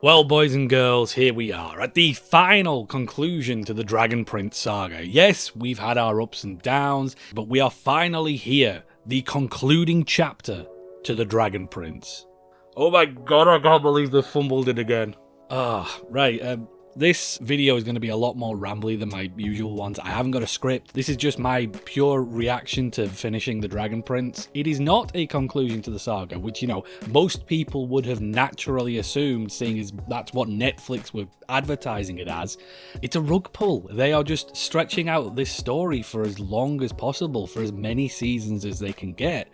Well, boys and girls, here we are at the final conclusion to the Dragon Prince saga. Yes, we've had our ups and downs, but we are finally here. The concluding chapter to the Dragon Prince. Oh my god, I can't believe they fumbled it again. Right. This video is going to be a lot more rambly than my usual ones. I haven't got a script. This is just my pure reaction to finishing the Dragon Prince. It is not a conclusion to the saga, which, you know, most people would have naturally assumed, seeing as that's what Netflix were advertising it as. It's a rug pull. They are just stretching out this story for as long as possible, for as many seasons as they can get.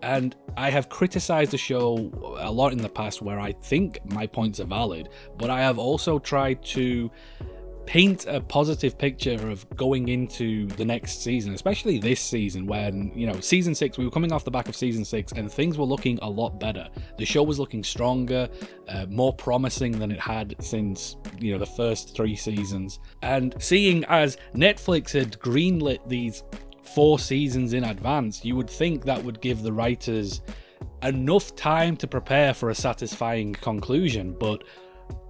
And I have criticised the show a lot in the past where I think my points are valid, but I have also tried to paint a positive picture of going into the next season, especially this season when, you know, season 6, we were coming off the back of season 6 and things were looking a lot better. The show was looking stronger, more promising than it had since, you know, the first 3 seasons. And seeing as Netflix had greenlit these 4 seasons in advance, you would think that would give the writers enough time to prepare for a satisfying conclusion, but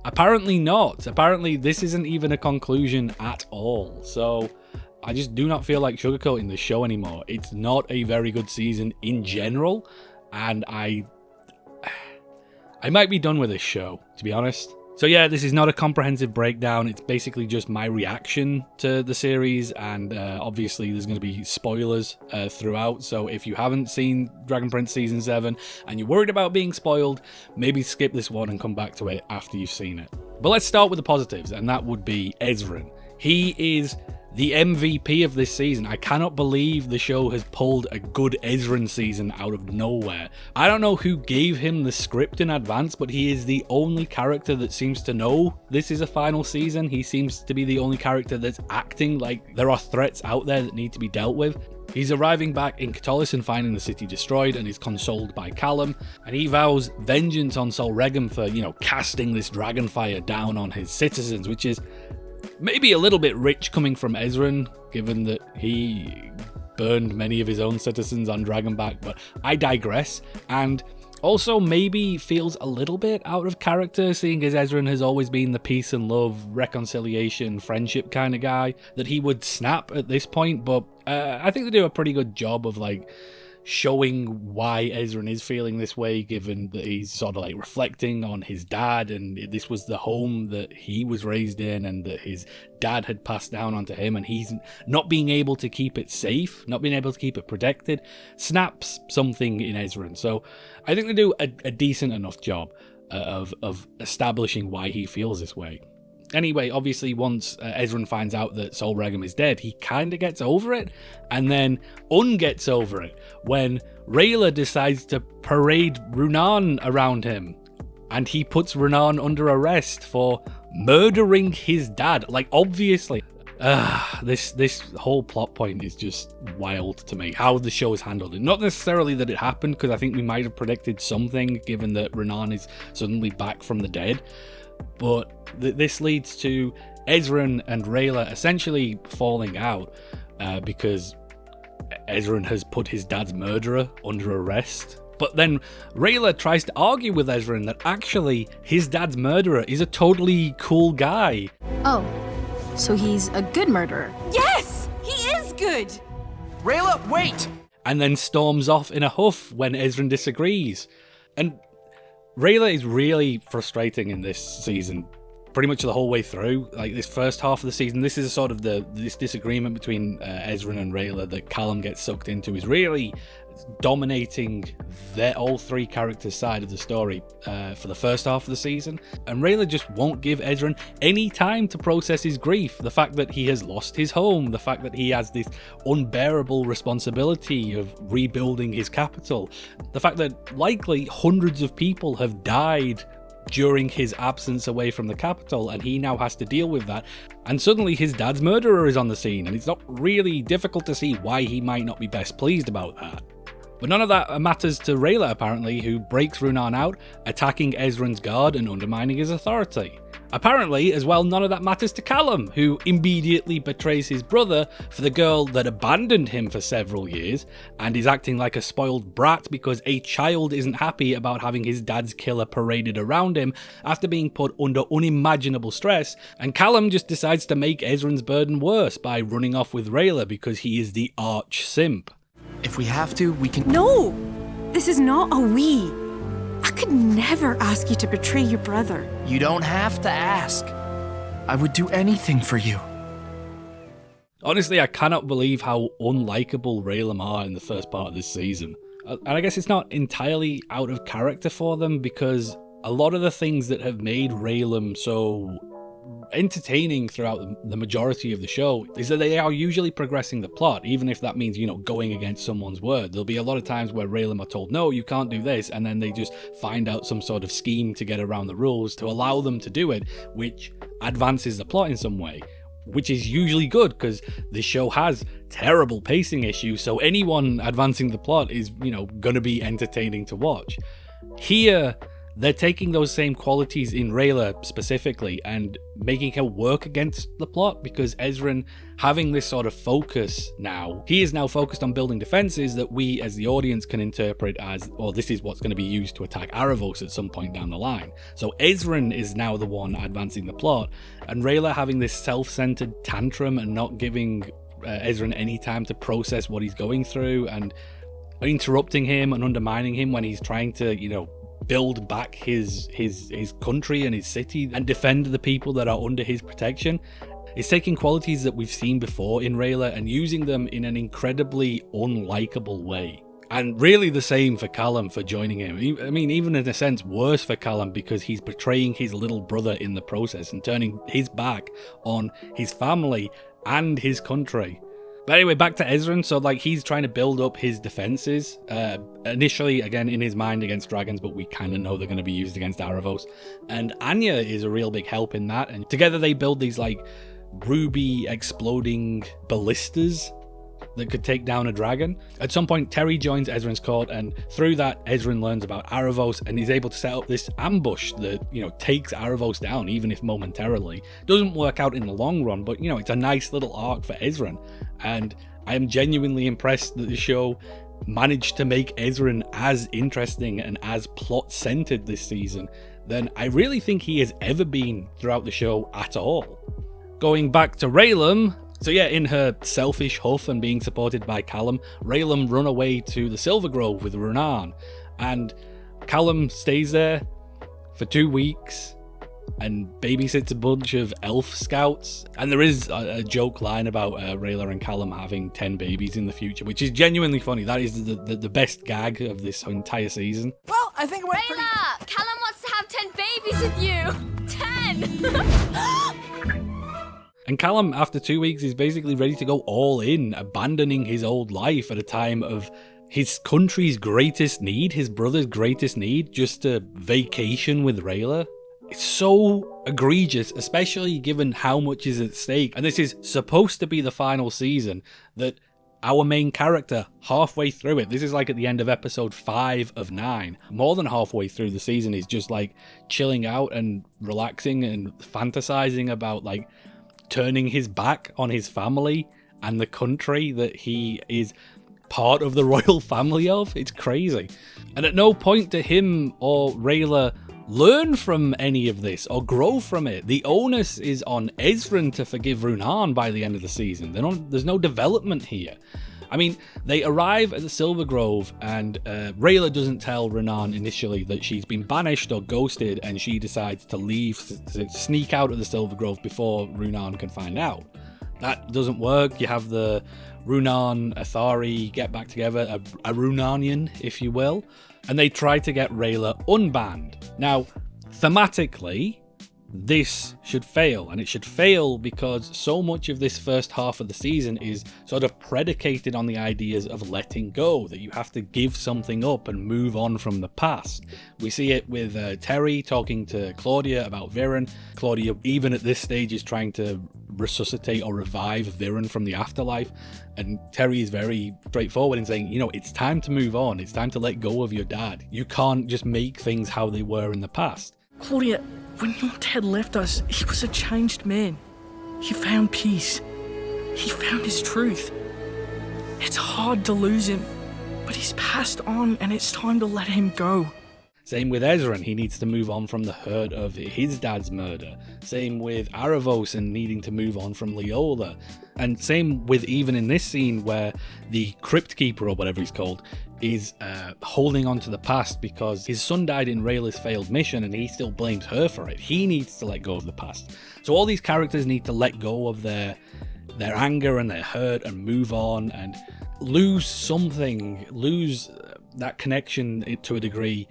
apparently not. Apparently this isn't even a conclusion at all. So I just do not feel like sugarcoating this show anymore. It's not a very good season in general, and I might be done with this show, to be honest. So yeah, this is not a comprehensive breakdown, it's basically just my reaction to the series, and obviously there's going to be spoilers throughout, so if you haven't seen Dragon Prince Season 7 and you're worried about being spoiled, maybe skip this one and come back to it after you've seen it. But let's start with the positives, and that would be Ezran. He is the MVP of this season. I cannot believe the show has pulled a good Ezran season out of nowhere. I don't know who gave him the script in advance, but he is the only character that seems to know this is a final season. He seems to be the only character that's acting like there are threats out there that need to be dealt with. He's arriving back in Katolis and finding the city destroyed, and is consoled by Callum, and he vows vengeance on Sol Regum for, you know, casting this dragon fire down on his citizens, which is maybe a little bit rich coming from Ezran, given that he burned many of his own citizens on Dragonback, but I digress. And also maybe feels a little bit out of character, seeing as Ezran has always been the peace and love, reconciliation, friendship kind of guy, that he would snap at this point. But I think they do a pretty good job of, like, showing why Ezran is feeling this way, given that he's sort of like reflecting on his dad, and this was the home that he was raised in and that his dad had passed down onto him, and he's not being able to keep it safe, not being able to keep it protected, snaps something in Ezran. So I think they do a decent enough job of establishing why he feels this way. Anyway, obviously, once Ezran finds out that Sol Regum is dead, he kind of gets over it, and then gets over it when Rayla decides to parade Runan around him, and he puts Runan under arrest for murdering his dad. Like, obviously, this whole plot point is just wild to me, how the show has handled it. Not necessarily that it happened, because I think we might have predicted something, given that Runan is suddenly back from the dead. But this leads to Ezran and Rayla essentially falling out because Ezran has put his dad's murderer under arrest. But then Rayla tries to argue with Ezran that actually his dad's murderer is a totally cool guy. Oh, so he's a good murderer. Yes, he is good. Rayla, wait! And then storms off in a huff when Ezran disagrees. And Rayla is really frustrating in this season, pretty much the whole way through. Like, this first half of the season, this is sort of this disagreement between Ezran and Rayla that Callum gets sucked into is really dominating all 3 characters' side of the story for the first half of the season. And Rayla just won't give Ezran any time to process his grief. The fact that he has lost his home, the fact that he has this unbearable responsibility of rebuilding his capital, the fact that likely hundreds of people have died during his absence away from the capital, and he now has to deal with that. And suddenly his dad's murderer is on the scene, and it's not really difficult to see why he might not be best pleased about that. But none of that matters to Rayla, apparently, who breaks Runan out, attacking Ezran's guard and undermining his authority. Apparently, as well, none of that matters to Callum, who immediately betrays his brother for the girl that abandoned him for several years, and is acting like a spoiled brat because a child isn't happy about having his dad's killer paraded around him after being put under unimaginable stress, and Callum just decides to make Ezran's burden worse by running off with Rayla because he is the arch simp. If we have to, we can... No! This is not a we. I could never ask you to betray your brother. You don't have to ask. I would do anything for you. Honestly, I cannot believe how unlikable Rayla are in the first part of this season. And I guess it's not entirely out of character for them, because a lot of the things that have made Rayla so entertaining throughout the majority of the show is that they are usually progressing the plot, even if that means, going against someone's word. There'll be a lot of times where Rayla are told, no, you can't do this, and then they just find out some sort of scheme to get around the rules to allow them to do it, which advances the plot in some way, which is usually good because this show has terrible pacing issues, so anyone advancing the plot is, going to be entertaining to watch. Here, they're taking those same qualities in Rayla specifically and making her work against the plot, because Ezran, having this sort of focus now, he is now focused on building defenses that we as the audience can interpret as, this is what's going to be used to attack Aaravos at some point down the line. So Ezran is now the one advancing the plot, and Rayla having this self-centered tantrum and not giving Ezran any time to process what he's going through, and interrupting him and undermining him when he's trying to, build back his country and his city and defend the people that are under his protection. It's taking qualities that we've seen before in Rayla and using them in an incredibly unlikable way. And really the same for Callum for joining him. I mean, even in a sense worse for Callum, because he's betraying his little brother in the process and turning his back on his family and his country. But anyway, back to Ezran. So, he's trying to build up his defenses. Initially, again, in his mind against dragons, but we kind of know they're going to be used against Aaravos. And Anya is a real big help in that. And together they build these, ruby exploding ballistas that could take down a dragon. At some point, Terry joins Ezran's court, and through that, Ezran learns about Aaravos and is able to set up this ambush that, takes Aaravos down, even if momentarily. Doesn't work out in the long run, but, it's a nice little arc for Ezran. And I am genuinely impressed that the show managed to make Ezran as interesting and as plot-centered this season than I really think he has ever been throughout the show at all. Going back to Rayla, so yeah, in her selfish huff and being supported by Callum, Rayla run away to the Silver Grove with Runan, and Callum stays there for 2 weeks and babysits a bunch of elf scouts. And there is a joke line about Rayla and Callum having 10 babies in the future, which is genuinely funny. That is the best gag of this entire season. Well, I think we're Rayla! Callum wants to have 10 babies with you! 10! And Callum, after 2 weeks, is basically ready to go all in, abandoning his old life at a time of his country's greatest need, his brother's greatest need, just to vacation with Rayla. It's so egregious, especially given how much is at stake. And this is supposed to be the final season, that our main character, halfway through it, this is at the end of episode 5 of 9, more than halfway through the season, is just chilling out and relaxing and fantasizing about turning his back on his family and the country that he is part of the royal family of. It's crazy. And at no point do him or Rayla learn from any of this or grow from it. The onus is on Ezran to forgive Runan by the end of the season. There's no development here. I mean, they arrive at the Silver Grove, and Rayla doesn't tell Runan initially that she's been banished or ghosted, and she decides to leave, to sneak out of the Silver Grove before Runan can find out. That doesn't work. You have the Runan Athari get back together, a Runanian, if you will, and they try to get Rayla unbanned. Now, thematically, this should fail, and it should fail because so much of this first half of the season is sort of predicated on the ideas of letting go, that you have to give something up and move on from the past. We see it with Terry talking to Claudia about Viren. Claudia, even at this stage, is trying to resuscitate or revive Viren from the afterlife, and Terry is very straightforward in saying, it's time to move on, it's time to let go of your dad. You can't just make things how they were in the past. Claudia, when your dad left us, he was a changed man. He found peace. He found his truth. It's hard to lose him, but he's passed on and it's time to let him go. Same with Ezran, he needs to move on from the hurt of his dad's murder. Same with Aaravos and needing to move on from Leola. And same with even in this scene where the Crypt Keeper, or whatever he's called, is holding on to the past because his son died in Rayla's failed mission and he still blames her for it. He needs to let go of the past. So all these characters need to let go of their anger and their hurt and move on and lose something, lose that connection to a degree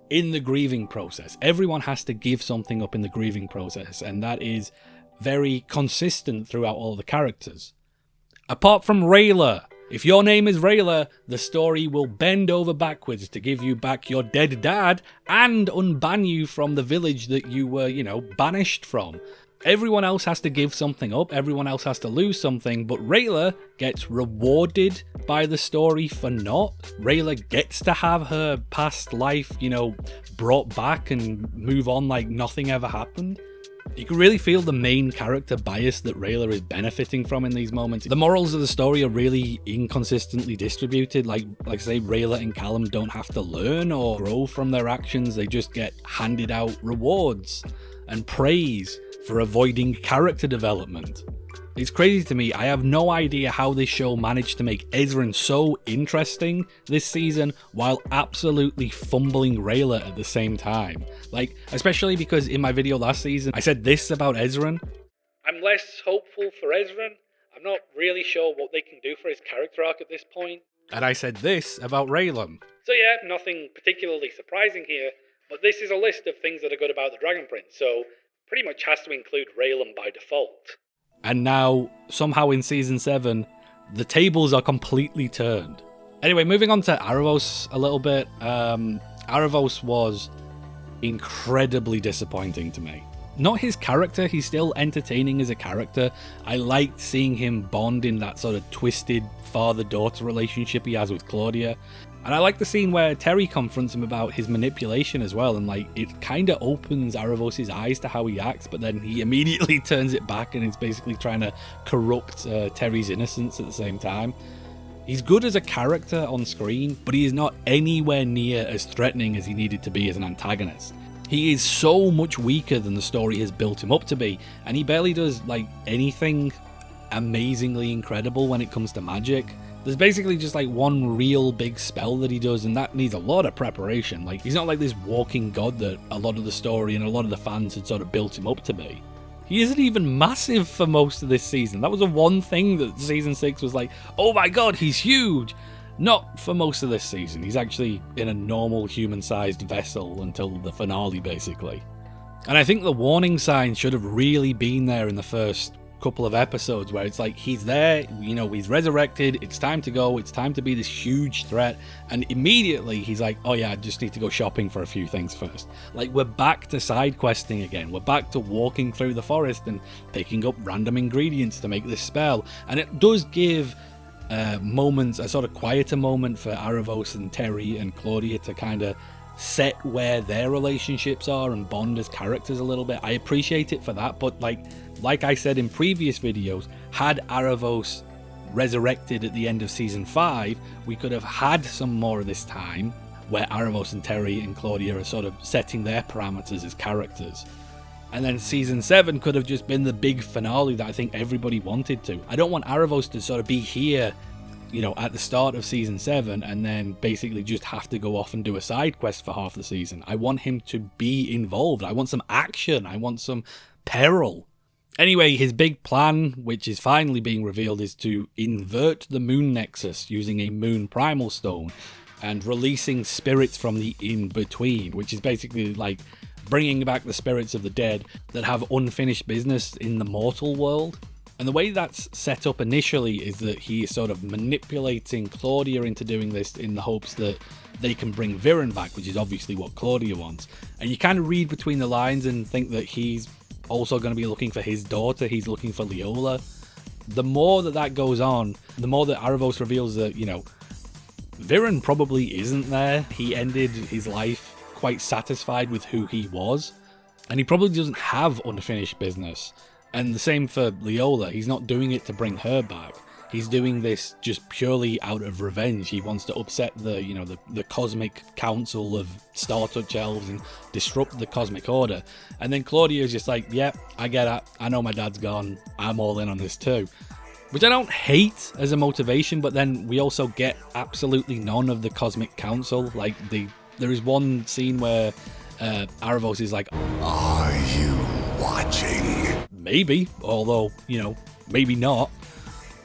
in the grieving process. Everyone has to give something up in the grieving process, and that is very consistent throughout all the characters. Apart from Rayla. If your name is Rayla, the story will bend over backwards to give you back your dead dad and unban you from the village that you were, banished from. Everyone else has to give something up, everyone else has to lose something, but Rayla gets rewarded by the story for not. Rayla gets to have her past life, brought back and move on like nothing ever happened. You can really feel the main character bias that Rayla is benefiting from in these moments. The morals of the story are really inconsistently distributed. Like say, Rayla and Callum don't have to learn or grow from their actions. They just get handed out rewards and praise for avoiding character development. It's crazy to me. I have no idea how this show managed to make Ezran so interesting this season while absolutely fumbling Rayla at the same time. Especially because in my video last season, I said this about Ezran. I'm less hopeful for Ezran. I'm not really sure what they can do for his character arc at this point. And I said this about Raylan. So yeah, nothing particularly surprising here, but this is a list of things that are good about the Dragon Prince, so pretty much has to include Raylan by default. And now, somehow in Season 7, the tables are completely turned. Anyway, moving on to Aaravos a little bit. Aaravos was incredibly disappointing to me. Not his character, he's still entertaining as a character. I liked seeing him bond in that sort of twisted father-daughter relationship he has with Claudia. And I like the scene where Terry confronts him about his manipulation as well, and it kind of opens Aaravos' eyes to how he acts, but then he immediately turns it back and is basically trying to corrupt Terry's innocence at the same time. He's good as a character on screen, but he is not anywhere near as threatening as he needed to be as an antagonist. He is so much weaker than the story has built him up to be, and he barely does anything amazingly incredible when it comes to magic. There's basically just one real big spell that he does, and that needs a lot of preparation. He's not like this walking god that a lot of the story and a lot of the fans had sort of built him up to be. He isn't even massive for most of this season. That was the one thing that Season 6 was oh my god, he's huge! Not for most of this season. He's actually in a normal human-sized vessel until the finale, basically. And I think the warning sign should have really been there in the first couple of episodes, where it's he's there, he's resurrected, it's time to go, it's time to be this huge threat, and immediately he's oh yeah, I just need to go shopping for a few things first. We're back to side questing again, we're back to walking through the forest and picking up random ingredients to make this spell, and it does give moments, a sort of quieter moment for Aaravos and Terry and Claudia to kind of set where their relationships are and bond as characters a little bit. I appreciate it for that, but like I said in previous videos, had Aaravos resurrected at the end of Season 5, we could have had some more of this time where Aaravos and Terry and Claudia are sort of setting their parameters as characters. And then Season 7 could have just been the big finale that I think everybody wanted to. I don't want Aaravos to sort of be here, at the start of Season 7 and then basically just have to go off and do a side quest for half the season. I want him to be involved. I want some action. I want some peril. Anyway, his big plan, which is finally being revealed, is to invert the Moon Nexus using a Moon Primal Stone and releasing spirits from the in-between, which is basically bringing back the spirits of the dead that have unfinished business in the mortal world. And the way that's set up initially is that he is sort of manipulating Claudia into doing this in the hopes that they can bring Viren back, which is obviously what Claudia wants. And you kind of read between the lines and think that he's also going to be looking for his daughter, he's looking for Leola. The more that goes on, the more that Aaravos reveals that, Viren probably isn't there. He ended his life quite satisfied with who he was. And he probably doesn't have unfinished business. And the same for Leola. He's not doing it to bring her back. He's doing this just purely out of revenge. He wants to upset the cosmic council of Star Touch elves and disrupt the cosmic order. And then Claudia's just like, yep, I get it. I know my dad's gone. I'm all in on this too. Which I don't hate as a motivation, but then we also get absolutely none of the cosmic council. Like, there is one scene where Aaravos is like, are you watching? Maybe, although, maybe not.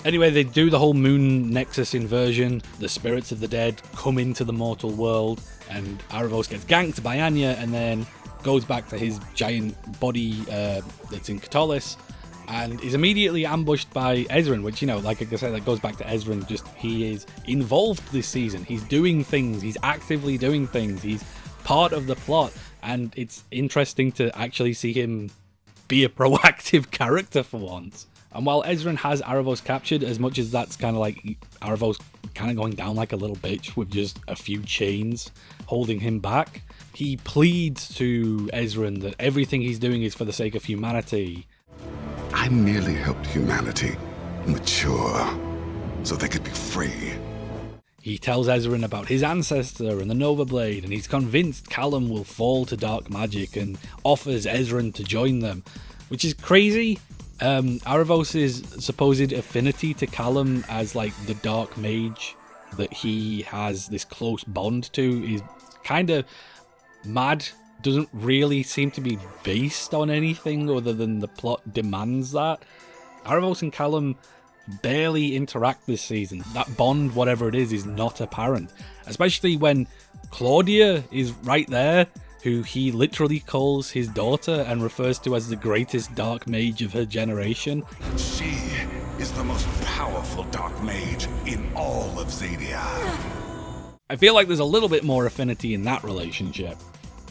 Anyway, they do the whole moon nexus inversion. The spirits of the dead come into the mortal world, and Aaravos gets ganked by Anya and then goes back to his giant body that's in Catullus and is immediately ambushed by Ezran, which, like I said, that goes back to Ezran. Just, he is involved this season. He's doing things. He's actively doing things. He's part of the plot, and it's interesting to actually see him be a proactive character for once. And while Ezran has Aaravos captured, as much as that's kind of like Aaravos kind of going down like a little bitch with just a few chains holding him back, he pleads to Ezran that everything he's doing is for the sake of humanity. I merely helped humanity mature so they could be free. He tells Ezran about his ancestor and the Nova Blade, and he's convinced Callum will fall to dark magic and offers Ezran to join them, which is crazy. Aaravos' supposed affinity to Callum as like the dark mage that he has this close bond to is kind of mad. Doesn't really seem to be based on anything other than the plot demands that. Aaravos and Callum barely interact this season. That bond, whatever it is not apparent. Especially when Claudia is right there, who he literally calls his daughter and refers to as the greatest dark mage of her generation. She is the most powerful dark mage in all of Xadia. I feel like there's a little bit more affinity in that relationship.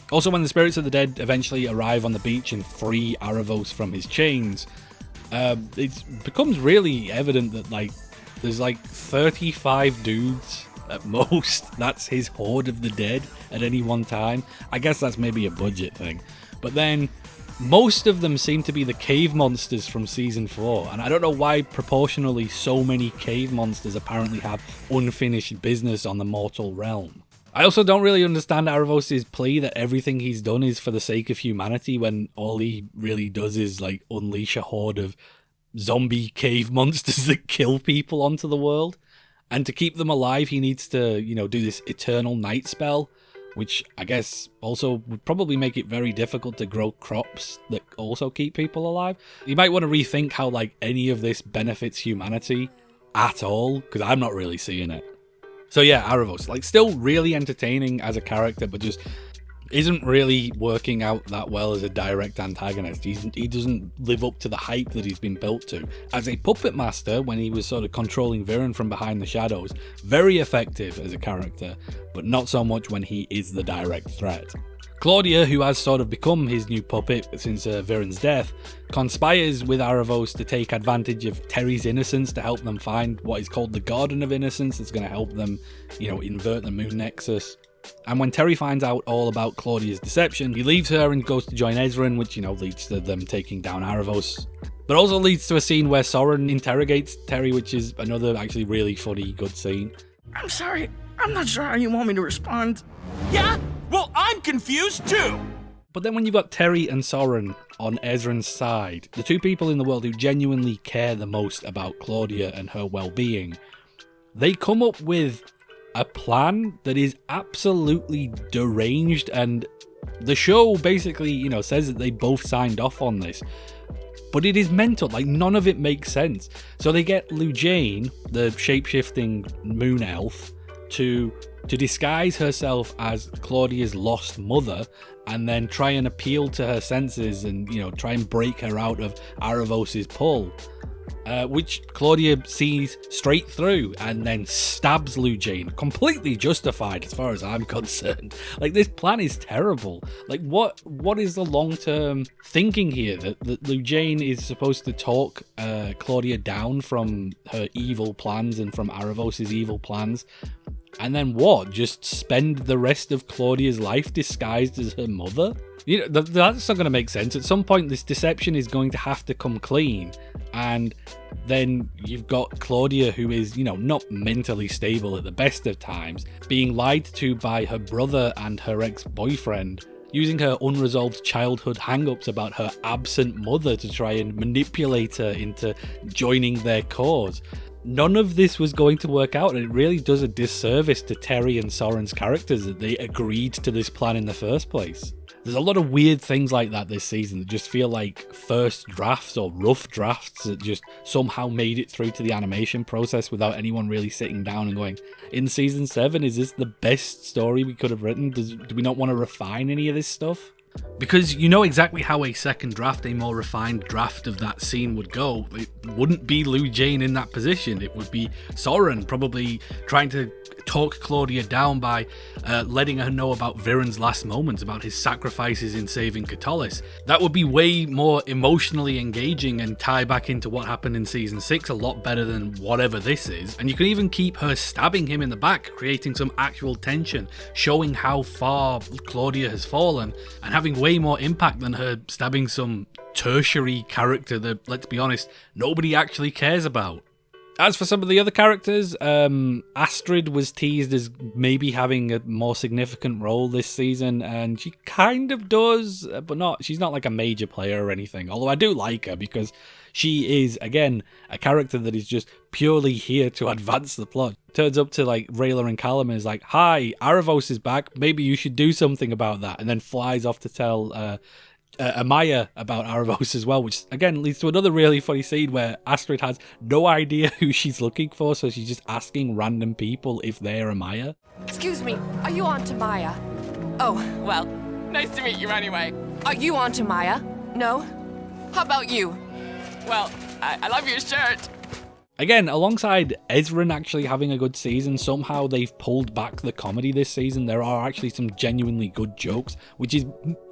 Also, when the spirits of the dead eventually arrive on the beach and free Aaravos from his chains, it becomes really evident that there's 35 dudes at most. That's his horde of the dead at any one time. I guess that's maybe a budget thing. But then most of them seem to be the cave monsters from season 4, and I don't know why proportionally so many cave monsters apparently have unfinished business on the mortal realm. I also don't really understand Aaravos' plea that everything he's done is for the sake of humanity when all he really does is unleash a horde of zombie cave monsters that kill people onto the world. And to keep them alive, he needs to, do this eternal night spell, which I guess also would probably make it very difficult to grow crops that also keep people alive. You might want to rethink how, any of this benefits humanity at all, because I'm not really seeing it. So yeah, Aaravos, still really entertaining as a character, but just isn't really working out that well as a direct antagonist. He doesn't live up to the hype that he's been built to. As a puppet master, when he was sort of controlling Viren from behind the shadows, very effective as a character, but not so much when he is the direct threat. Claudia, who has sort of become his new puppet since Viren's death, conspires with Aaravos to take advantage of Terry's innocence to help them find what is called the Garden of Innocence. That's going to help them, invert the Moon Nexus. And when Terry finds out all about Claudia's deception, he leaves her and goes to join Ezran, which, leads to them taking down Aaravos. But also leads to a scene where Soren interrogates Terry, which is another actually really funny, good scene. I'm sorry. I'm not sure how you want me to respond. Yeah? Well, I'm confused too! But then when you've got Terry and Soren on Ezran's side, the two people in the world who genuinely care the most about Claudia and her well-being, they come up with a plan that is absolutely deranged, and the show basically, says that they both signed off on this. But it is mental, none of it makes sense. So they get Lujane, the shape-shifting moon elf, to disguise herself as Claudia's lost mother, and then try and appeal to her senses and, try and break her out of Aaravos' pull. Which Claudia sees straight through and then stabs Lujane. Completely justified as far as I'm concerned. This plan is terrible. What is the long-term thinking here? That Lujane is supposed to talk Claudia down from her evil plans and from Aaravos' evil plans, And then what? Just spend the rest of Claudia's life disguised as her mother? You know, that's not going to make sense. At some point, this deception is going to have to come clean. And then you've got Claudia, who is, you know, not mentally stable at the best of times, being lied to by her brother and her ex-boyfriend, using her unresolved childhood hang-ups about her absent mother to try and manipulate her into joining their cause. None of this was going to work out, and it really does a disservice to Terry and Soren's characters that they agreed to this plan in the first place. There's a lot of weird things like that this season that just feel like first drafts or rough drafts that just somehow made it through to the animation process without anyone really sitting down and going, in season 7, is this the best story we could have written? Do we not want to refine any of this stuff? Because you know exactly how a second draft, a more refined draft of that scene would go. It wouldn't be Lou Jane in that position. It would be Soren probably trying to talk Claudia down by letting her know about Viren's last moments, about his sacrifices in saving Katolis. That would be way more emotionally engaging and tie back into what happened in season 6 a lot better than whatever this is. And you can even keep her stabbing him in the back, creating some actual tension, showing how far Claudia has fallen, and having way more impact than her stabbing some tertiary character that, let's be honest, nobody actually cares about. As for some of the other characters, Astrid was teased as maybe having a more significant role this season, and she kind of does, but she's not like a major player or anything. Although I do like her because she is, again, a character that is just purely here to advance the plot. Turns up to like Rayla and Callum and is like, "Hi, Aaravos is back, maybe you should do something about that," and then flies off to tell Amaya about Aaravos as well, which again leads to another really funny scene where Astrid has no idea who she's looking for, so she's just asking random people if they're Amaya. Excuse me, are you Aunt Amaya? Oh, well, nice to meet you anyway. Are you Aunt Amaya? No? How about you? Well, I love your shirt. Again, alongside Ezran actually having a good season, somehow they've pulled back the comedy this season. There are actually some genuinely good jokes, which is,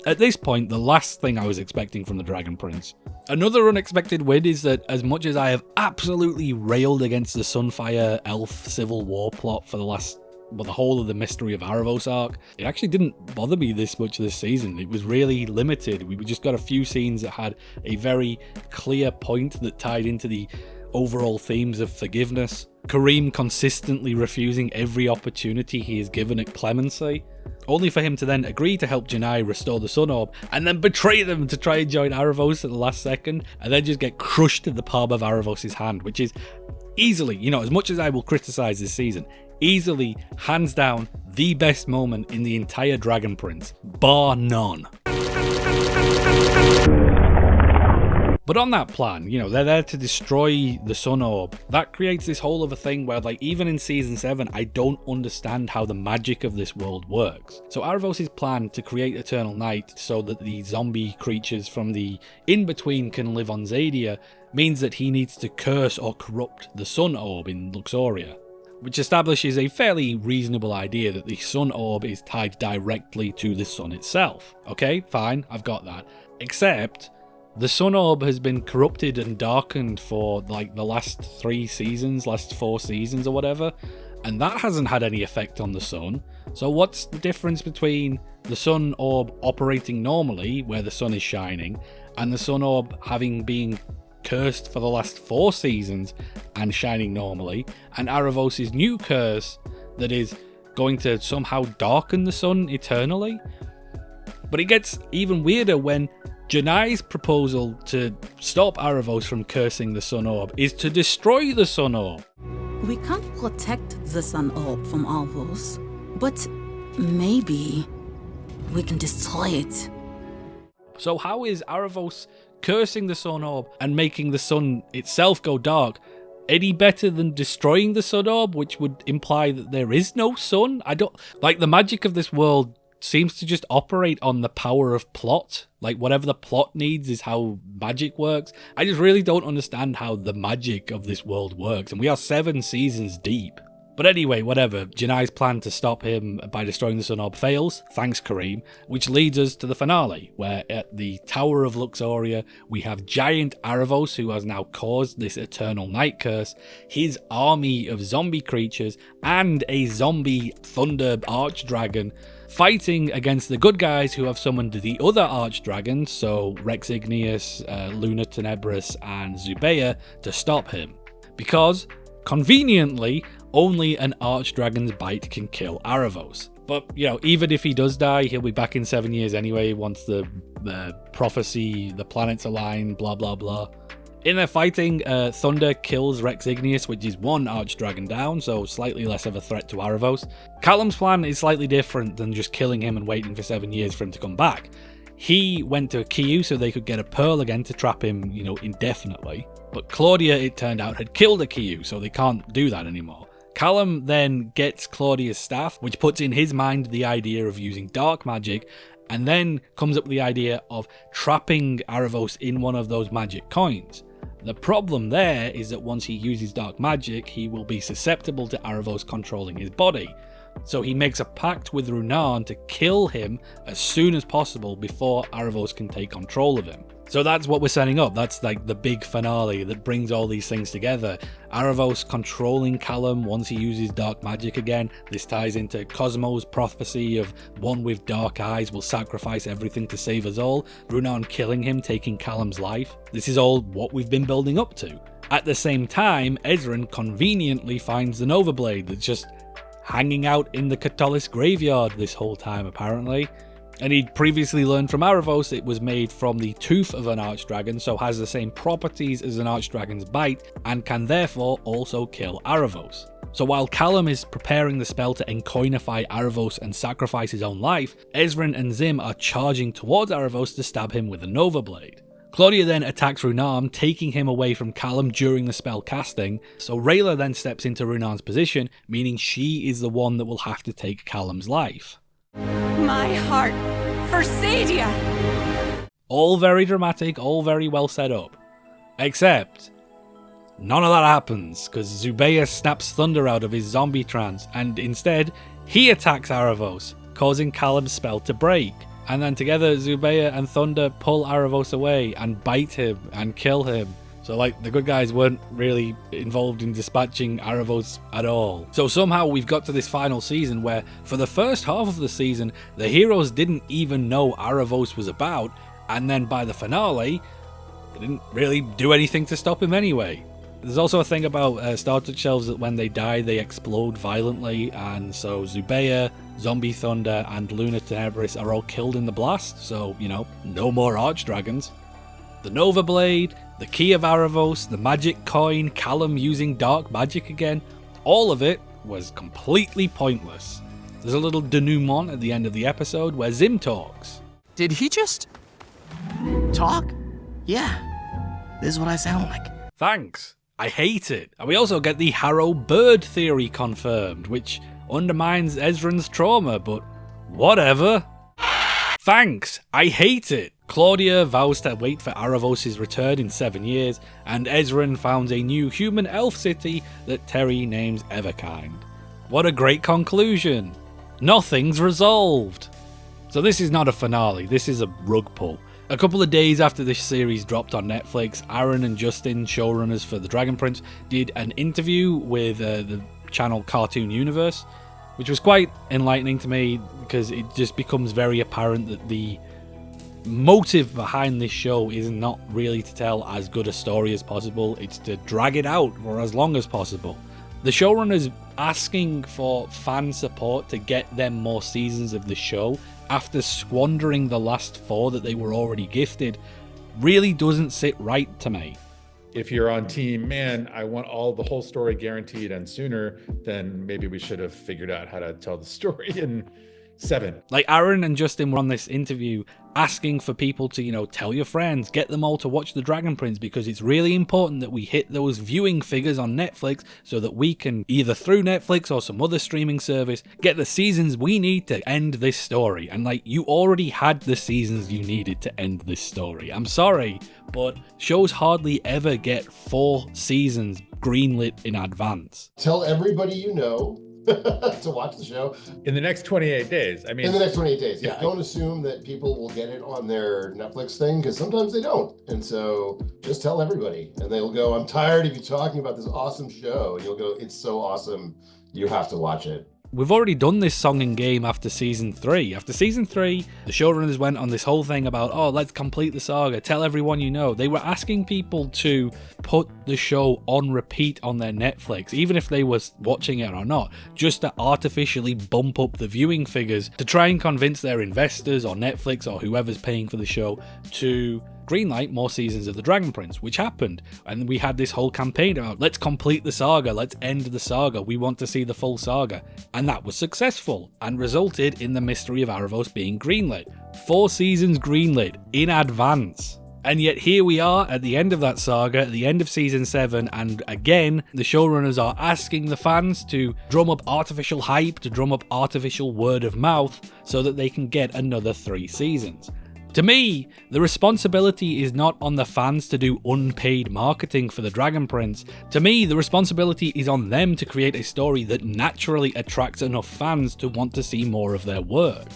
at this point, the last thing I was expecting from the Dragon Prince. Another unexpected win is that as much as I have absolutely railed against the Sunfire Elf Civil War plot for the whole of the Mystery of Aaravos arc, it actually didn't bother me this much this season. It was really limited. We just got a few scenes that had a very clear point that tied into the overall themes of forgiveness, Kareem consistently refusing every opportunity he is given at clemency, only for him to then agree to help Janai restore the Sun Orb, and then betray them to try and join Aaravos at the last second, and then just get crushed in the palm of Aaravos' hand, which is easily, as much as I will criticize this season, easily, hands down, the best moment in the entire Dragon Prince, bar none. But on that plan, they're there to destroy the Sun Orb. That creates this whole other thing where, even in Season 7, I don't understand how the magic of this world works. So Aaravos' plan to create Eternal Night so that the zombie creatures from the in-between can live on Zadia means that he needs to curse or corrupt the Sun Orb in Luxoria, which establishes a fairly reasonable idea that the Sun Orb is tied directly to the sun itself. Okay, fine, I've got that. Except the Sun Orb has been corrupted and darkened for the last 4 seasons or whatever, and that hasn't had any effect on the sun. So what's the difference between the Sun Orb operating normally, where the sun is shining, and the Sun Orb having been cursed for the last 4 seasons and shining normally, and Aaravos' new curse that is going to somehow darken the sun eternally? But it gets even weirder when Janai's proposal to stop Aaravos from cursing the Sun Orb is to destroy the Sun Orb. We can't protect the Sun Orb from Aaravos, but maybe we can destroy it. So how is Aaravos cursing the Sun Orb and making the sun itself go dark any better than destroying the Sun Orb, which would imply that there is no sun? The magic of this world seems to just operate on the power of plot. Whatever the plot needs is how magic works. I just really don't understand how the magic of this world works, and we are 7 seasons deep. But anyway, whatever. Janai's plan to stop him by destroying the Sun Orb fails, thanks Kareem, which leads us to the finale, where at the Tower of Luxoria, we have giant Aaravos, who has now caused this eternal night curse, his army of zombie creatures, and a zombie thunder archdragon, fighting against the good guys who have summoned the other archdragons, so Rex Igneous, Luna Tenebris, and Zubeia, to stop him. Because, conveniently, only an archdragon's bite can kill Aaravos. But, you know, even if he does die, he'll be back in 7 years anyway, once the prophecy, the planets align, blah blah blah. In their fighting, Thunder kills Rex Igneous, which is one archdragon down, so slightly less of a threat to Aaravos. Callum's plan is slightly different than just killing him and waiting for 7 years for him to come back. He went to Kiyu so they could get a pearl again to trap him, you know, indefinitely. But Claudia, it turned out, had killed a Kiyu, so they can't do that anymore. Callum then gets Claudia's staff, which puts in his mind the idea of using dark magic, and then comes up with the idea of trapping Aaravos in one of those magic coins. The problem there is that once he uses dark magic, he will be susceptible to Aaravos controlling his body. So he makes a pact with Runan to kill him as soon as possible before Aaravos can take control of him. So that's what we're setting up. That's like the big finale that brings all these things together. Aaravos controlling Callum once he uses dark magic again. This ties into Cosmo's prophecy of one with dark eyes will sacrifice everything to save us all. Runan killing him, taking Callum's life. This is all what we've been building up to. At the same time, Ezran conveniently finds the Nova Blade that's just hanging out in the Catullus graveyard this whole time apparently. And he'd previously learned from Aaravos it was made from the tooth of an archdragon, so has the same properties as an archdragon's bite, and can therefore also kill Aaravos. So while Callum is preparing the spell to encoinify Aaravos and sacrifice his own life, Ezran and Zim are charging towards Aaravos to stab him with a Nova Blade. Claudia then attacks Runan, taking him away from Callum during the spell casting, so Rayla then steps into Runan's position, meaning she is the one that will have to take Callum's life. My heart for Sadia! All very dramatic, all very well set up. Except, none of that happens, because Zubeia snaps Thunder out of his zombie trance, and instead, he attacks Aaravos, causing Callum's spell to break. And then together, Zubeia and Thunder pull Aaravos away and bite him and kill him. So like, the good guys weren't really involved in dispatching Aaravos at all. So somehow we've got to this final season where, for the first half of the season, the heroes didn't even know Aaravos was about, and then by the finale, they didn't really do anything to stop him anyway. There's also a thing about Star Touch shells that when they die, they explode violently, and so Zubeia, Zombie Thunder, and Luna Tenebris are all killed in the blast, so, you know, no more Archdragons. The Nova Blade, the Key of Aaravos, the magic coin, Callum using dark magic again, all of it was completely pointless. There's a little denouement at the end of the episode where Zim talks. Did he just talk? Yeah, this is what I sound like. Thanks. I hate it. And we also get the Harrow bird theory confirmed, which undermines Ezran's trauma, but whatever. Thanks. I hate it. Claudia vows to wait for Aaravos' return in 7 years, and Ezran founds a new human elf city that Terry names Everkind. What a great conclusion. Nothing's resolved. So this is not a finale, this is a rug pull. A couple of days after this series dropped on Netflix, Aaron and Justin, showrunners for The Dragon Prince, did an interview with the channel Cartoon Universe, which was quite enlightening to me because it just becomes very apparent that the motive behind this show is not really to tell as good a story as possible, it's to drag it out for as long as possible. The showrunners asking for fan support to get them more seasons of the show after squandering the last 4 that they were already gifted really doesn't sit right to me. If you're on team, man, I want the whole story guaranteed and sooner, then maybe we should have figured out how to tell the story in 7. Like, Aaron and Justin were on this interview asking for people to, tell your friends, get them all to watch The Dragon Prince, because it's really important that we hit those viewing figures on Netflix so that we can, either through Netflix or some other streaming service, get the seasons we need to end this story. And you already had the seasons you needed to end this story. I'm sorry, but shows hardly ever get 4 seasons greenlit in advance. Tell everybody you know to watch the show. In the next 28 days. I mean, in the next 28 days, yeah. Don't assume that people will get it on their Netflix thing, because sometimes they don't. And so just tell everybody, and they'll go, I'm tired of you talking about this awesome show. And you'll go, it's so awesome, you have to watch it. We've already done this song and game after season 3. After season 3, the showrunners went on this whole thing about, oh, let's complete the saga, tell everyone you know. They were asking people to put the show on repeat on their Netflix, even if they were watching it or not, just to artificially bump up the viewing figures, to try and convince their investors or Netflix or whoever's paying for the show to greenlight more seasons of The Dragon Prince, which happened. And we had this whole campaign about, let's complete the saga, let's end the saga, we want to see the full saga. And that was successful, and resulted in the Mystery of Aaravos being greenlit. 4 seasons greenlit in advance. And yet here we are at the end of that saga, at the end of season 7, and again, the showrunners are asking the fans to drum up artificial hype, to drum up artificial word of mouth, so that they can get another 3 seasons. To me, the responsibility is not on the fans to do unpaid marketing for The Dragon Prince. To me, the responsibility is on them to create a story that naturally attracts enough fans to want to see more of their work.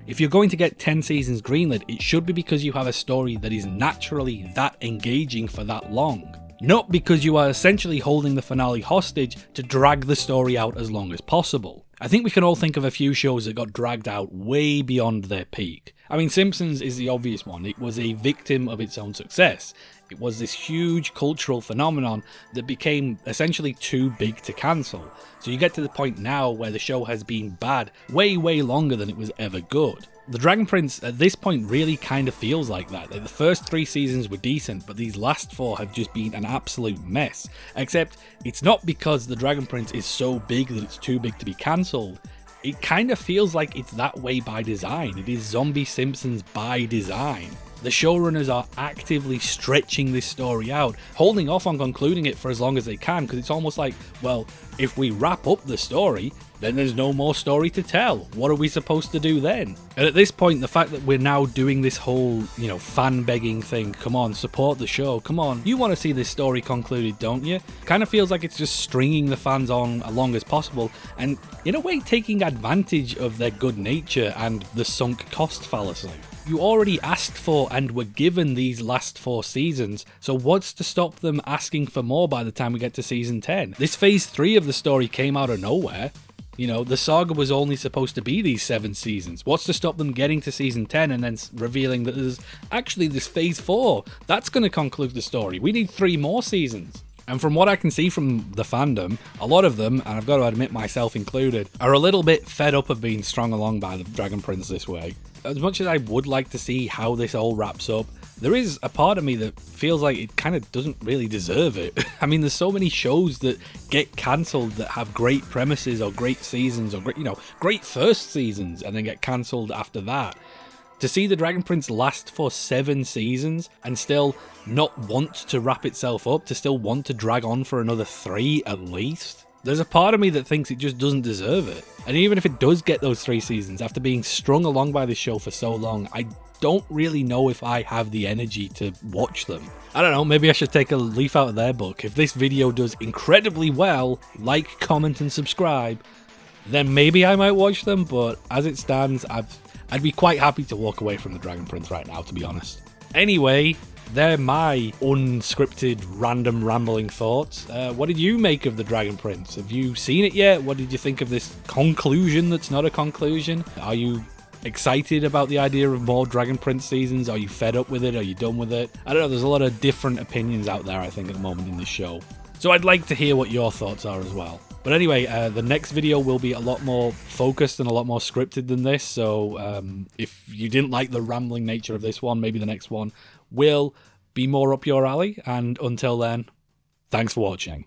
If you're going to get 10 seasons greenlit, it should be because you have a story that is naturally that engaging for that long. Not because you are essentially holding the finale hostage to drag the story out as long as possible. I think we can all think of a few shows that got dragged out way beyond their peak. I mean, Simpsons is the obvious one. It was a victim of its own success. It was this huge cultural phenomenon that became essentially too big to cancel. So you get to the point now where the show has been bad way longer than it was ever good. The Dragon Prince at this point really kind of feels like that. The first 3 seasons were decent, but these last 4 have just been an absolute mess. Except it's not because The Dragon Prince is so big that it's too big to be cancelled. It kind of feels like it's that way by design. It is Zombie Simpsons by design. The showrunners are actively stretching this story out, holding off on concluding it for as long as they can, because it's almost like, well, if we wrap up the story, then there's no more story to tell. What are we supposed to do then? And at this point, the fact that we're now doing this whole, fan begging thing, come on, support the show, come on, you want to see this story concluded, don't you? Kind of feels like it's just stringing the fans on as long as possible, and in a way taking advantage of their good nature and the sunk cost fallacy. You already asked for and were given these last 4 seasons, so what's to stop them asking for more by the time we get to season 10? This phase 3 of the story came out of nowhere. The saga was only supposed to be these 7 seasons. What's to stop them getting to season 10 and then revealing that there's actually this phase 4? That's going to conclude the story. We need 3 more seasons. And from what I can see from the fandom, a lot of them, and I've got to admit myself included, are a little bit fed up of being strung along by the Dragon Prince this way. As much as I would like to see how this all wraps up, there is a part of me that feels like it kind of doesn't really deserve it. I mean, there's so many shows that get cancelled that have great premises or great seasons or great first seasons and then get cancelled after that. To see The Dragon Prince last for 7 seasons and still not want to wrap itself up, to still want to drag on for another 3 at least, there's a part of me that thinks it just doesn't deserve it. And even if it does get those 3 seasons, after being strung along by this show for so long, I don't really know if I have the energy to watch them. I don't know, maybe I should take a leaf out of their book. If this video does incredibly well, like, comment and subscribe, then maybe I might watch them, but as it stands, I'd be quite happy to walk away from The Dragon Prince right now, to be honest. Anyway, they're my unscripted, random, rambling thoughts. What did you make of The Dragon Prince? Have you seen it yet? What did you think of this conclusion that's not a conclusion? Are you excited about the idea of more Dragon Prince seasons? Are you fed up with it? Are you done with it? I don't know, there's a lot of different opinions out there, I think, at the moment in this show. So I'd like to hear what your thoughts are as well. But anyway, the next video will be a lot more focused and a lot more scripted than this, so if you didn't like the rambling nature of this one, maybe the next one will be more up your alley, and until then, thanks for watching.